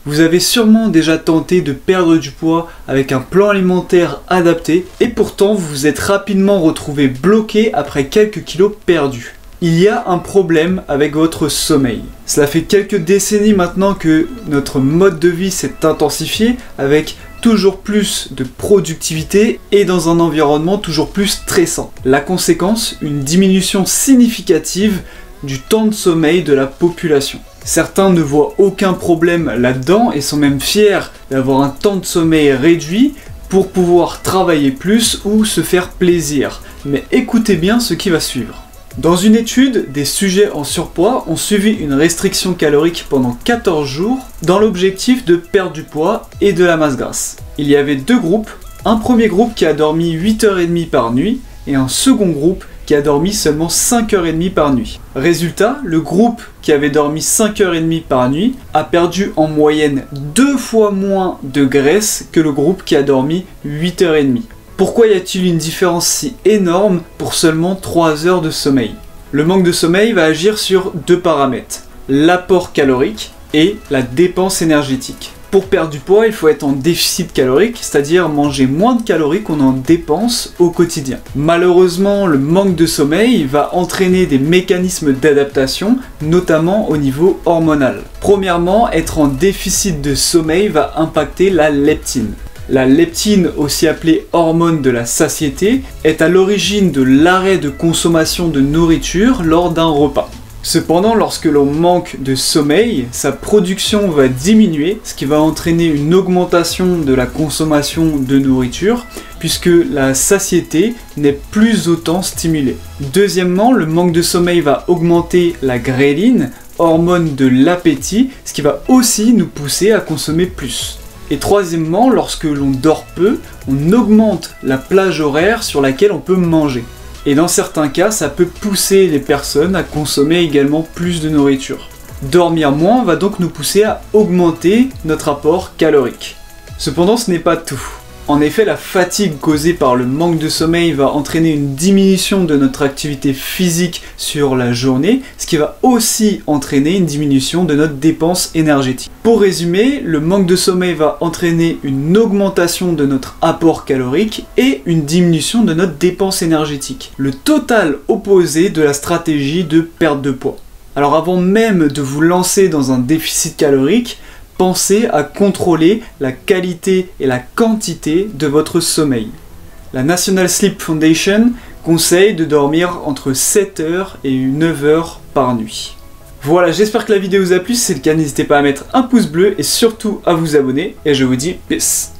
Vous avez sûrement déjà tenté de perdre du poids avec un plan alimentaire adapté et pourtant vous vous êtes rapidement retrouvé bloqué après quelques kilos perdus. Il y a un problème avec votre sommeil. Cela fait quelques décennies maintenant que notre mode de vie s'est intensifié avec toujours plus de productivité et dans un environnement toujours plus stressant. La conséquence, une diminution significative du temps de sommeil de la population. Certains ne voient aucun problème là-dedans et sont même fiers d'avoir un temps de sommeil réduit pour pouvoir travailler plus ou se faire plaisir. Mais écoutez bien ce qui va suivre. Dans une étude, des sujets en surpoids ont suivi une restriction calorique pendant 14 jours dans l'objectif de perdre du poids et de la masse grasse. Il y avait deux groupes, un premier groupe qui a dormi 8h30 par nuit et un second groupe qui a dormi seulement 5h30 par nuit. Résultat, le groupe qui avait dormi 5h30 par nuit a perdu en moyenne 2 fois moins de graisse que le groupe qui a dormi 8h30. Pourquoi y a-t-il une différence si énorme pour seulement 3 heures de sommeil? Le manque de sommeil va agir sur deux paramètres, l'apport calorique et la dépense énergétique. Pour perdre du poids, il faut être en déficit calorique, c'est-à-dire manger moins de calories qu'on en dépense au quotidien. Malheureusement, le manque de sommeil va entraîner des mécanismes d'adaptation, notamment au niveau hormonal. Premièrement, être en déficit de sommeil va impacter la leptine. La leptine, aussi appelée hormone de la satiété, est à l'origine de l'arrêt de consommation de nourriture lors d'un repas. Cependant, lorsque l'on manque de sommeil, sa production va diminuer, ce qui va entraîner une augmentation de la consommation de nourriture, puisque la satiété n'est plus autant stimulée. Deuxièmement, le manque de sommeil va augmenter la gréline, hormone de l'appétit, ce qui va aussi nous pousser à consommer plus. Et troisièmement, lorsque l'on dort peu, on augmente la plage horaire sur laquelle on peut manger. Et dans certains cas, ça peut pousser les personnes à consommer également plus de nourriture. Dormir moins va donc nous pousser à augmenter notre apport calorique. Cependant, ce n'est pas tout. En effet, la fatigue causée par le manque de sommeil va entraîner une diminution de notre activité physique sur la journée, ce qui va aussi entraîner une diminution de notre dépense énergétique. Pour résumer, le manque de sommeil va entraîner une augmentation de notre apport calorique et une diminution de notre dépense énergétique. Le total opposé de la stratégie de perte de poids. Alors avant même de vous lancer dans un déficit calorique, pensez à contrôler la qualité et la quantité de votre sommeil. La National Sleep Foundation conseille de dormir entre 7 heures et 9 heures par nuit. Voilà, j'espère que la vidéo vous a plu. Si c'est le cas, n'hésitez pas à mettre un pouce bleu et surtout à vous abonner. Et je vous dis peace.